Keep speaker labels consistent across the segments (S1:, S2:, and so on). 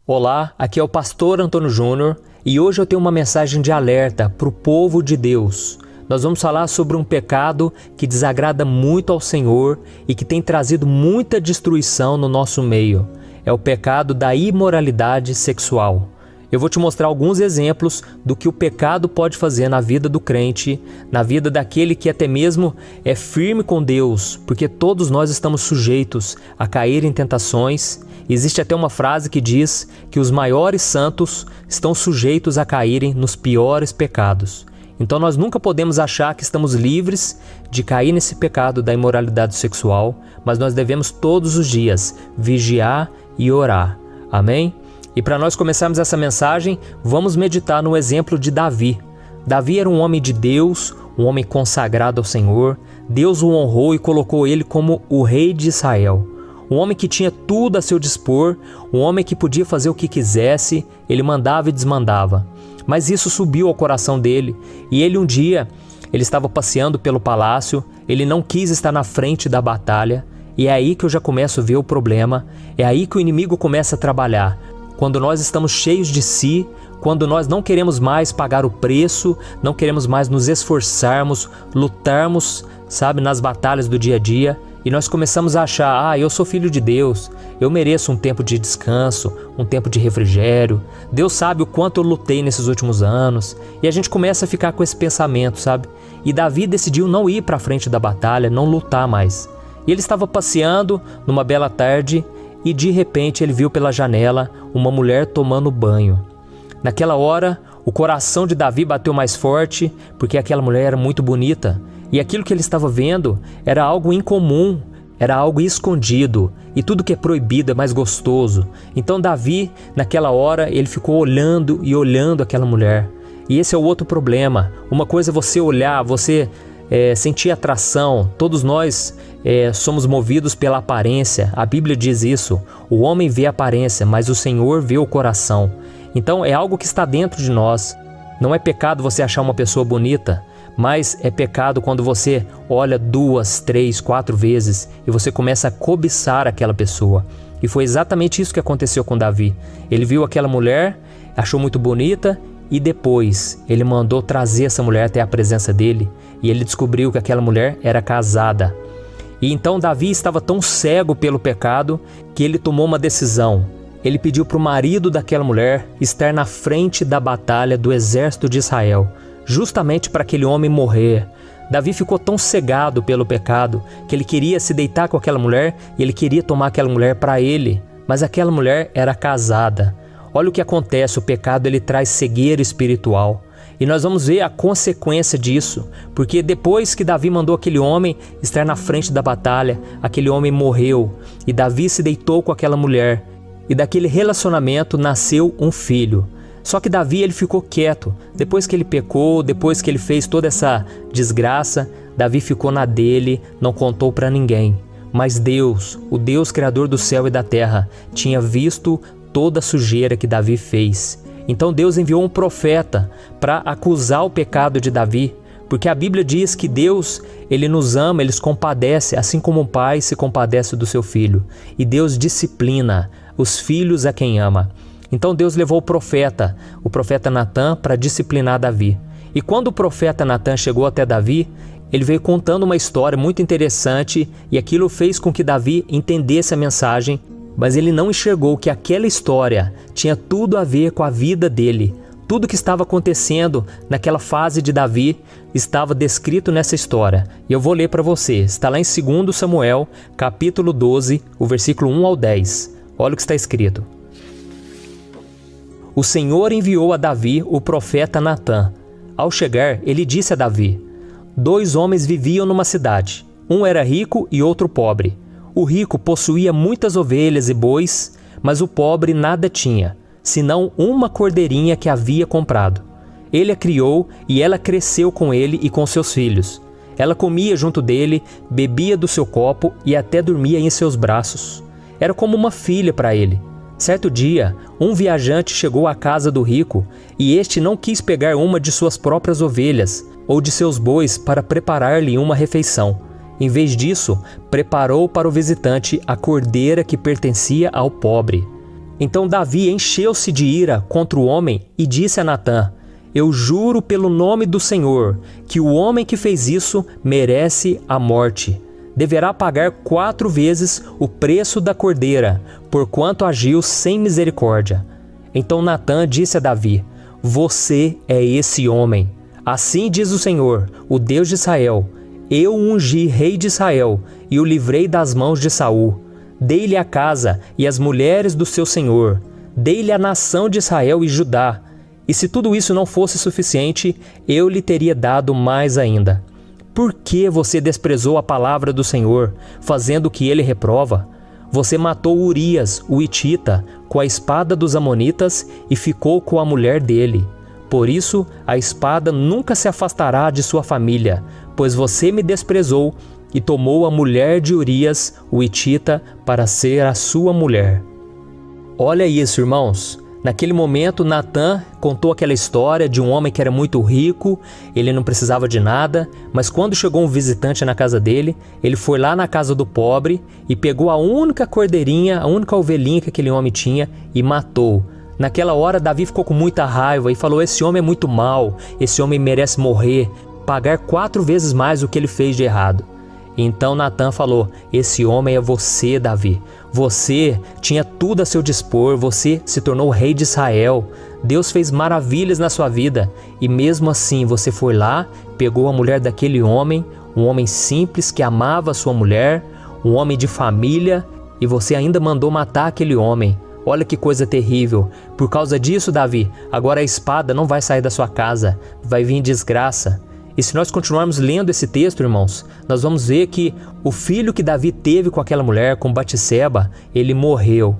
S1: Olá, aqui é o pastor Antônio Júnior e hoje eu tenho uma mensagem de alerta para o povo de Deus. Nós vamos falar sobre um pecado que desagrada muito ao Senhor e que tem trazido muita destruição no nosso meio. É o pecado da imoralidade sexual. Eu vou te mostrar alguns exemplos do que o pecado pode fazer na vida do crente, na vida daquele que até mesmo é firme com Deus, porque todos nós estamos sujeitos a cair em tentações. Existe até uma frase que diz que os maiores santos estão sujeitos a caírem nos piores pecados. Então nós nunca podemos achar que estamos livres de cair nesse pecado da imoralidade sexual, mas nós devemos todos os dias vigiar e orar. Amém? E para nós começarmos essa mensagem, vamos meditar no exemplo de Davi. Davi era um homem de Deus, um homem consagrado ao Senhor. Deus o honrou e colocou ele como o rei de Israel. Um homem que tinha tudo a seu dispor, um homem que podia fazer o que quisesse, ele mandava e desmandava. Mas isso subiu ao coração dele e ele um dia, ele estava passeando pelo palácio, ele não quis estar na frente da batalha e é aí que eu já começo a ver o problema, é aí que o inimigo começa a trabalhar. Quando nós estamos cheios de si, quando nós não queremos mais pagar o preço, não queremos mais nos esforçarmos, lutarmos, nas batalhas do dia a dia, e nós começamos a achar, eu sou filho de Deus, eu mereço um tempo de descanso, um tempo de refrigério, Deus sabe o quanto eu lutei nesses últimos anos, e a gente começa a ficar com esse pensamento, E Davi decidiu não ir para a frente da batalha, não lutar mais. E ele estava passeando numa bela tarde, e de repente ele viu pela janela uma mulher tomando banho. Naquela hora, o coração de Davi bateu mais forte, porque aquela mulher era muito bonita. E aquilo que ele estava vendo era algo incomum, era algo escondido. E tudo que é proibido é mais gostoso. Então Davi, naquela hora, ele ficou olhando e olhando aquela mulher. E esse é o outro problema. Uma coisa é você olhar, você sentir atração. Todos nós somos movidos pela aparência. A Bíblia diz isso. O homem vê a aparência, mas o Senhor vê o coração. Então é algo que está dentro de nós. Não é pecado você achar uma pessoa bonita, mas é pecado quando você olha 2, 3, 4 vezes e você começa a cobiçar aquela pessoa. E foi exatamente isso que aconteceu com Davi. Ele viu aquela mulher, achou muito bonita e depois ele mandou trazer essa mulher até a presença dele e ele descobriu que aquela mulher era casada. E então Davi estava tão cego pelo pecado que ele tomou uma decisão. Ele pediu para o marido daquela mulher estar na frente da batalha do exército de Israel, justamente para aquele homem morrer. Davi ficou tão cegado pelo pecado que ele queria se deitar com aquela mulher e ele queria tomar aquela mulher para ele, mas aquela mulher era casada. Olha o que acontece, o pecado ele traz cegueira espiritual. E nós vamos ver a consequência disso, porque depois que Davi mandou aquele homem estar na frente da batalha, aquele homem morreu e Davi se deitou com aquela mulher. E daquele relacionamento nasceu um filho. Só que Davi ele ficou quieto. Depois que ele pecou, depois que ele fez toda essa desgraça, Davi ficou na dele, não contou para ninguém. Mas Deus, o Deus criador do céu e da terra, tinha visto toda a sujeira que Davi fez. Então Deus enviou um profeta para acusar o pecado de Davi, porque a Bíblia diz que Deus, ele nos ama, ele se compadece, assim como um pai se compadece do seu filho. E Deus disciplina os filhos a quem ama. Então Deus levou o profeta Natã, para disciplinar Davi. E quando o profeta Natã chegou até Davi, ele veio contando uma história muito interessante e aquilo fez com que Davi entendesse a mensagem, mas ele não enxergou que aquela história tinha tudo a ver com a vida dele. Tudo que estava acontecendo naquela fase de Davi estava descrito nessa história. E eu vou ler para você. Está lá em 2 Samuel, capítulo 12, o versículo 1 ao 10. Olha o que está escrito. O Senhor enviou a Davi o profeta Natã. Ao chegar, ele disse a Davi: 2 homens viviam numa cidade. Um era rico e outro pobre. O rico possuía muitas ovelhas e bois, mas o pobre nada tinha, senão uma cordeirinha que havia comprado. Ele a criou e ela cresceu com ele e com seus filhos. Ela comia junto dele, bebia do seu copo e até dormia em seus braços. Era como uma filha para ele. Certo dia, um viajante chegou à casa do rico e este não quis pegar uma de suas próprias ovelhas ou de seus bois para preparar-lhe uma refeição. Em vez disso, preparou para o visitante a cordeira que pertencia ao pobre. Então Davi encheu-se de ira contra o homem e disse a Natã: eu juro pelo nome do Senhor que o homem que fez isso merece a morte. Deverá pagar 4 vezes o preço da cordeira, porquanto agiu sem misericórdia. Então Natã disse a Davi: você é esse homem. Assim diz o Senhor, o Deus de Israel: eu o ungi rei de Israel e o livrei das mãos de Saul. Dei-lhe a casa e as mulheres do seu senhor. Dei-lhe a nação de Israel e Judá. E se tudo isso não fosse suficiente, eu lhe teria dado mais ainda. Por que você desprezou a palavra do Senhor, fazendo o que ele reprova? Você matou Urias, o hitita, com a espada dos amonitas e ficou com a mulher dele. Por isso, a espada nunca se afastará de sua família, pois você me desprezou e tomou a mulher de Urias, o hitita, para ser a sua mulher. Olha isso, irmãos. Naquele momento, Natã contou aquela história de um homem que era muito rico, ele não precisava de nada, mas quando chegou um visitante na casa dele, ele foi lá na casa do pobre e pegou a única cordeirinha, a única ovelhinha que aquele homem tinha e matou. Naquela hora, Davi ficou com muita raiva e falou: esse homem é muito mau, esse homem merece morrer, pagar 4 vezes mais o que ele fez de errado. Então Natã falou: esse homem é você, Davi. Você tinha tudo a seu dispor, você se tornou rei de Israel. Deus fez maravilhas na sua vida e mesmo assim você foi lá, pegou a mulher daquele homem, um homem simples que amava a sua mulher, um homem de família, e você ainda mandou matar aquele homem. Olha que coisa terrível. Por causa disso, Davi, agora a espada não vai sair da sua casa, vai vir desgraça. E se nós continuarmos lendo esse texto, irmãos, nós vamos ver que o filho que Davi teve com aquela mulher, com Batseba, ele morreu.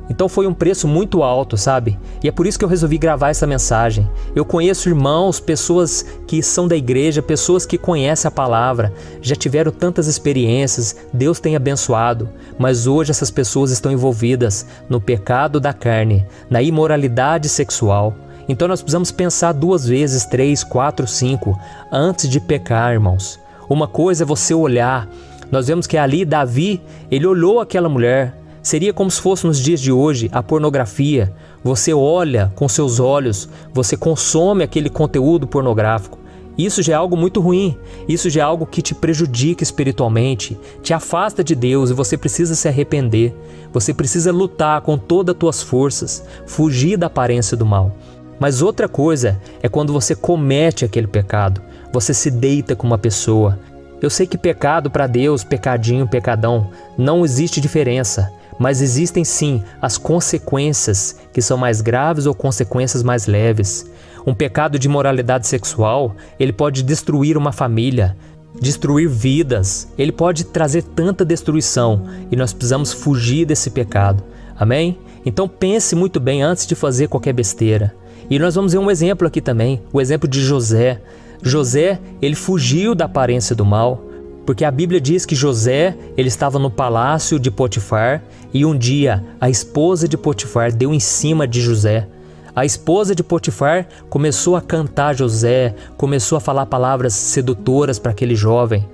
S1: Então foi um preço muito alto, sabe? E é por isso que eu resolvi gravar essa mensagem. Eu conheço irmãos, pessoas que são da igreja, pessoas que conhecem a palavra, já tiveram tantas experiências, Deus tem abençoado, mas hoje essas pessoas estão envolvidas no pecado da carne, na imoralidade sexual. Então nós precisamos pensar 2 vezes, 3, 4, 5, antes de pecar, irmãos. Uma coisa é você olhar. Nós vemos que ali Davi, ele olhou aquela mulher. Seria como se fosse nos dias de hoje a pornografia. Você olha com seus olhos, você consome aquele conteúdo pornográfico. Isso já é algo muito ruim, isso já é algo que te prejudica espiritualmente, te afasta de Deus e você precisa se arrepender. Você precisa lutar com todas as tuas forças, fugir da aparência do mal. Mas outra coisa é quando você comete aquele pecado, você se deita com uma pessoa. Eu sei que pecado para Deus, pecadinho, pecadão, não existe diferença, mas existem sim as consequências que são mais graves ou consequências mais leves. Um pecado de imoralidade sexual, ele pode destruir uma família, destruir vidas, ele pode trazer tanta destruição e nós precisamos fugir desse pecado. Amém? Então pense muito bem antes de fazer qualquer besteira. E nós vamos ver um exemplo aqui também, o exemplo de José. José, ele fugiu da aparência do mal, porque a Bíblia diz que José, ele estava no palácio de Potifar e um dia a esposa de Potifar deu em cima de José. A esposa de Potifar começou a cantar José, começou a falar palavras sedutoras para aquele jovem.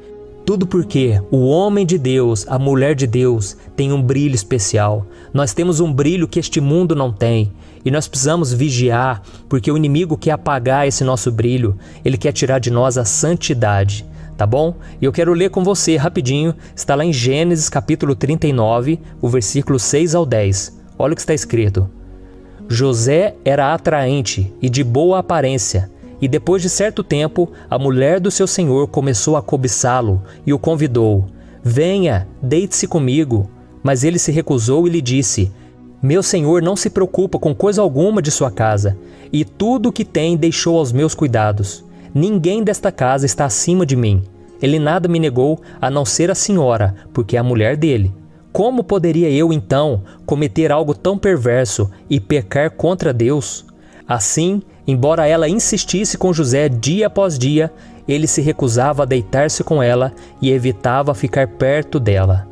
S1: Tudo porque o homem de Deus, a mulher de Deus, tem um brilho especial. Nós temos um brilho que este mundo não tem. E nós precisamos vigiar, porque o inimigo quer apagar esse nosso brilho. Ele quer tirar de nós a santidade, tá bom? E eu quero ler com você rapidinho. Está lá em Gênesis capítulo 39, o versículo 6 ao 10. Olha o que está escrito. José era atraente e de boa aparência. E depois de certo tempo, a mulher do seu senhor começou a cobiçá-lo e o convidou. Venha, deite-se comigo. Mas ele se recusou e lhe disse: meu senhor não se preocupa com coisa alguma de sua casa, e tudo o que tem deixou aos meus cuidados. Ninguém desta casa está acima de mim. Ele nada me negou, a não ser a senhora, porque é a mulher dele. Como poderia eu, então, cometer algo tão perverso e pecar contra Deus? Assim, embora ela insistisse com José dia após dia, ele se recusava a deitar-se com ela e evitava ficar perto dela.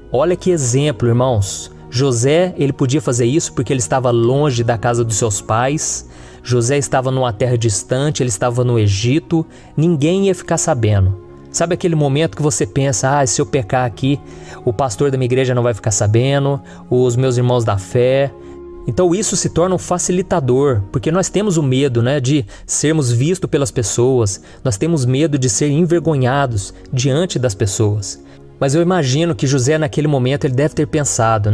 S1: Olha que exemplo, irmãos! José, ele podia fazer isso porque ele estava longe da casa dos seus pais. José estava numa terra distante, ele estava no Egito, ninguém ia ficar sabendo. Sabe aquele momento que você pensa, se eu pecar aqui, o pastor da minha igreja não vai ficar sabendo, os meus irmãos da fé. Então isso se torna um facilitador, porque nós temos o medo, de sermos vistos pelas pessoas, nós temos medo de ser envergonhados diante das pessoas. Mas eu imagino que José naquele momento ele deve ter pensado,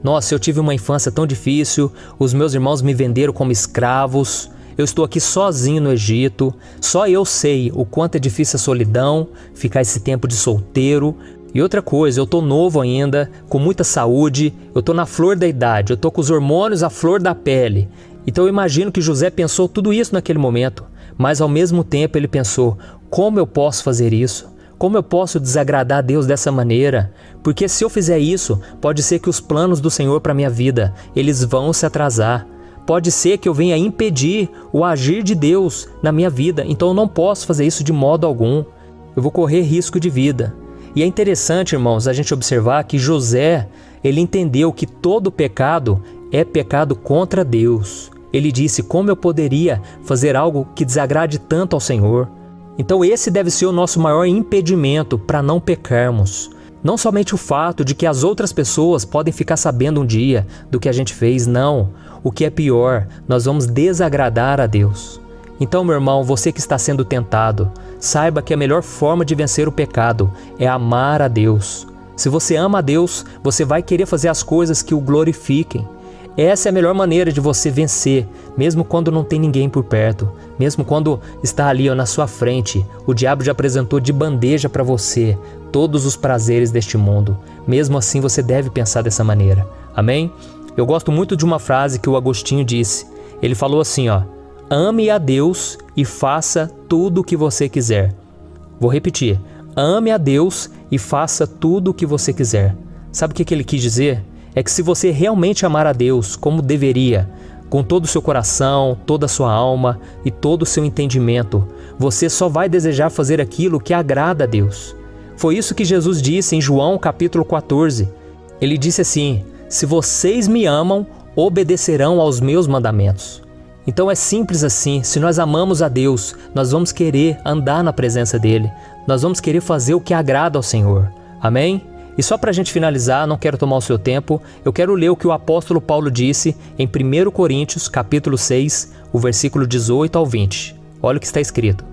S1: nossa, eu tive uma infância tão difícil, os meus irmãos me venderam como escravos, eu estou aqui sozinho no Egito, só eu sei o quanto é difícil a solidão, ficar esse tempo de solteiro. E outra coisa, eu estou novo ainda, com muita saúde, eu estou na flor da idade, eu estou com os hormônios à flor da pele. Então eu imagino que José pensou tudo isso naquele momento, mas ao mesmo tempo ele pensou, como eu posso fazer isso? Como eu posso desagradar a Deus dessa maneira? Porque se eu fizer isso, pode ser que os planos do Senhor para minha vida, eles vão se atrasar. Pode ser que eu venha impedir o agir de Deus na minha vida, então eu não posso fazer isso de modo algum. Eu vou correr risco de vida. E é interessante, irmãos, a gente observar que José, ele entendeu que todo pecado é pecado contra Deus. Ele disse, como eu poderia fazer algo que desagrade tanto ao Senhor? Então esse deve ser o nosso maior impedimento para não pecarmos. Não somente o fato de que as outras pessoas podem ficar sabendo um dia do que a gente fez, não. O que é pior, nós vamos desagradar a Deus. Então, meu irmão, você que está sendo tentado, saiba que a melhor forma de vencer o pecado é amar a Deus. Se você ama a Deus, você vai querer fazer as coisas que o glorifiquem. Essa é a melhor maneira de você vencer, mesmo quando não tem ninguém por perto, mesmo quando está ali na sua frente, o diabo já apresentou de bandeja para você todos os prazeres deste mundo. Mesmo assim, você deve pensar dessa maneira. Amém? Eu gosto muito de uma frase que o Agostinho disse. Ele falou assim, ame a Deus e faça tudo o que você quiser. Vou repetir. Ame a Deus e faça tudo o que você quiser. Sabe o que ele quis dizer? É que se você realmente amar a Deus como deveria, com todo o seu coração, toda a sua alma e todo o seu entendimento, você só vai desejar fazer aquilo que agrada a Deus. Foi isso que Jesus disse em João capítulo 14. Ele disse assim, se vocês me amam, obedecerão aos meus mandamentos. Então é simples assim, se nós amamos a Deus, nós vamos querer andar na presença dEle, nós vamos querer fazer o que agrada ao Senhor. Amém? E só para a gente finalizar, não quero tomar o seu tempo, eu quero ler o que o apóstolo Paulo disse em 1 Coríntios, capítulo 6, o versículo 18 ao 20. Olha o que está escrito.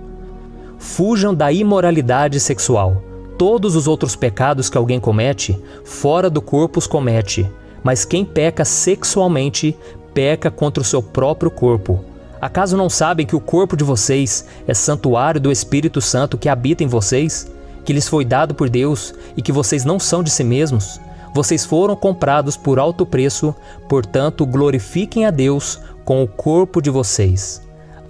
S1: Fujam da imoralidade sexual. Todos os outros pecados que alguém comete, fora do corpo os comete. Mas quem peca sexualmente, peca contra o seu próprio corpo. Acaso não sabem que o corpo de vocês é santuário do Espírito Santo que habita em vocês? Que lhes foi dado por Deus e que vocês não são de si mesmos? Vocês foram comprados por alto preço, portanto glorifiquem a Deus com o corpo de vocês.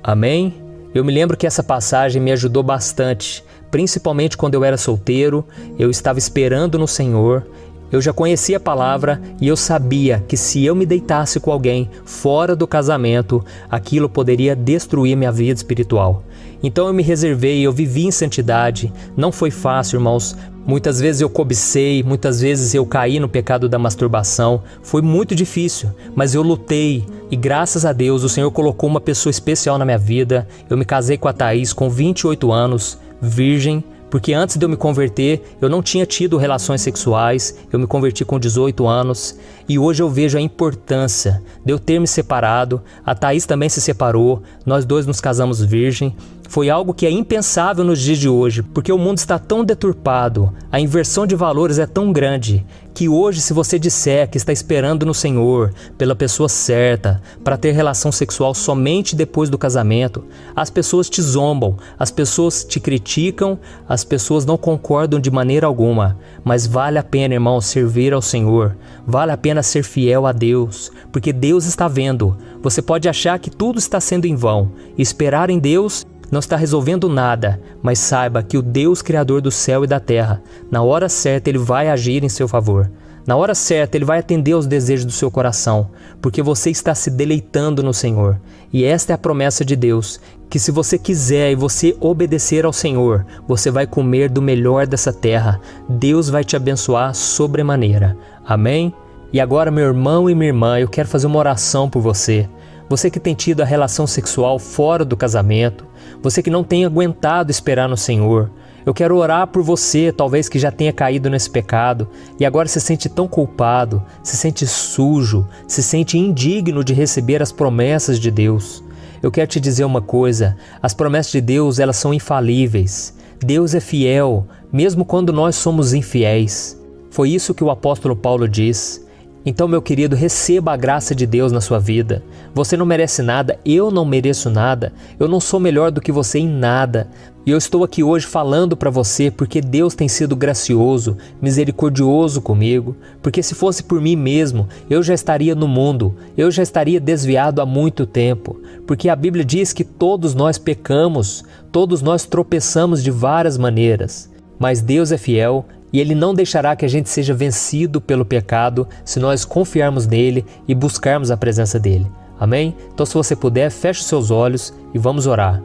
S1: Amém? Eu me lembro que essa passagem me ajudou bastante, principalmente quando eu era solteiro, eu estava esperando no Senhor, eu já conhecia a palavra e eu sabia que se eu me deitasse com alguém fora do casamento, aquilo poderia destruir minha vida espiritual. Então eu me reservei, eu vivi em santidade, não foi fácil, irmãos. Muitas vezes eu cobicei, muitas vezes eu caí no pecado da masturbação, foi muito difícil, mas eu lutei e graças a Deus o Senhor colocou uma pessoa especial na minha vida. Eu me casei com a Thaís com 28 anos, virgem, porque antes de eu me converter, eu não tinha tido relações sexuais, eu me converti com 18 anos e hoje eu vejo a importância de eu ter me separado, a Thaís também se separou, nós dois nos casamos virgem. Foi algo que é impensável nos dias de hoje, porque o mundo está tão deturpado, a inversão de valores é tão grande, que hoje se você disser que está esperando no Senhor, pela pessoa certa, para ter relação sexual somente depois do casamento, as pessoas te zombam, as pessoas te criticam, as pessoas não concordam de maneira alguma, mas vale a pena, irmão, servir ao Senhor, vale a pena ser fiel a Deus, porque Deus está vendo. Você pode achar que tudo está sendo em vão, e esperar em Deus não está resolvendo nada, mas saiba que o Deus Criador do céu e da terra, na hora certa Ele vai agir em seu favor. Na hora certa Ele vai atender aos desejos do seu coração, porque você está se deleitando no Senhor. E esta é a promessa de Deus, que se você quiser e você obedecer ao Senhor, você vai comer do melhor dessa terra. Deus vai te abençoar sobremaneira. Amém? E agora, meu irmão e minha irmã, eu quero fazer uma oração por você. Você que tem tido a relação sexual fora do casamento, você que não tem aguentado esperar no Senhor, Eu quero orar por você, talvez que já tenha caído nesse pecado e agora se sente tão culpado, se sente sujo, se sente indigno de receber as promessas de Deus. Eu quero te dizer uma coisa, as promessas de Deus, elas são infalíveis. Deus é fiel, mesmo quando nós somos infiéis. Foi isso que o apóstolo Paulo diz. Então, meu querido, receba a graça de Deus na sua vida. Você não merece nada, eu não mereço nada, eu não sou melhor do que você em nada. E eu estou aqui hoje falando para você porque Deus tem sido gracioso, misericordioso comigo. Porque se fosse por mim mesmo, eu já estaria no mundo, eu já estaria desviado há muito tempo. Porque a Bíblia diz que todos nós pecamos, todos nós tropeçamos de várias maneiras. Mas Deus é fiel e Ele não deixará que a gente seja vencido pelo pecado se nós confiarmos nele e buscarmos a presença dele. Amém? Então, se você puder, feche os seus olhos e vamos orar.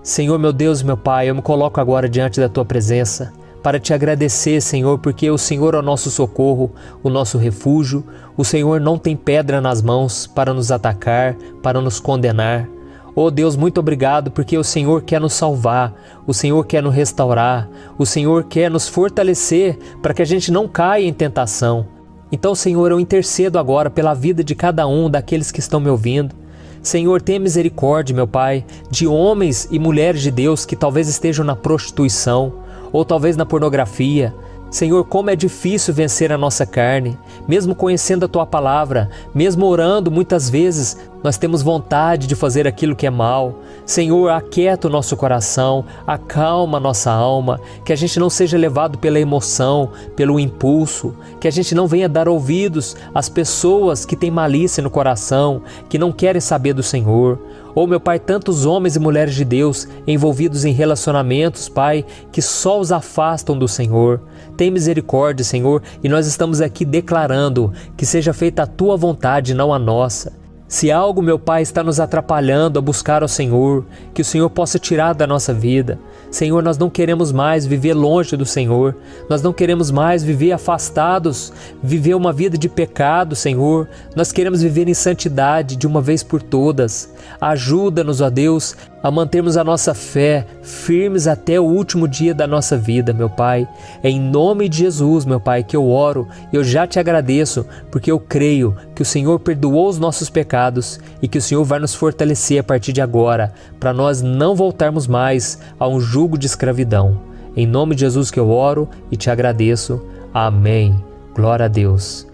S1: Senhor, meu Deus, meu Pai, eu me coloco agora diante da Tua presença para Te agradecer, Senhor, porque o Senhor é o nosso socorro, o nosso refúgio. O Senhor não tem pedra nas mãos para nos atacar, para nos condenar. Oh Deus, muito obrigado porque o Senhor quer nos salvar, o Senhor quer nos restaurar, o Senhor quer nos fortalecer para que a gente não caia em tentação. Então, Senhor, eu intercedo agora pela vida de cada um daqueles que estão me ouvindo. Senhor, tenha misericórdia, meu Pai, de homens e mulheres de Deus que talvez estejam na prostituição ou talvez na pornografia. Senhor, como é difícil vencer a nossa carne, mesmo conhecendo a Tua palavra, mesmo orando muitas vezes, nós temos vontade de fazer aquilo que é mal. Senhor, aquieta o nosso coração, acalma a nossa alma, que a gente não seja levado pela emoção, pelo impulso, que a gente não venha dar ouvidos às pessoas que têm malícia no coração, que não querem saber do Senhor. Oh, meu Pai, tantos homens e mulheres de Deus envolvidos em relacionamentos, Pai, que só os afastam do Senhor. Tem misericórdia, Senhor, e nós estamos aqui declarando que seja feita a Tua vontade, não a nossa. Se algo, meu Pai, está nos atrapalhando a buscar ao Senhor, que o Senhor possa tirar da nossa vida. Senhor, nós não queremos mais viver longe do Senhor, nós não queremos mais viver afastados, viver uma vida de pecado, Senhor. Nós queremos viver em santidade de uma vez por todas. Ajuda-nos, ó Deus, a mantermos a nossa fé firmes até o último dia da nossa vida, meu Pai. É em nome de Jesus, meu Pai, que eu oro e eu já te agradeço, porque eu creio que o Senhor perdoou os nossos pecados e que o Senhor vai nos fortalecer a partir de agora, para nós não voltarmos mais a um jugo de escravidão. Em nome de Jesus que eu oro e te agradeço. Amém. Glória a Deus.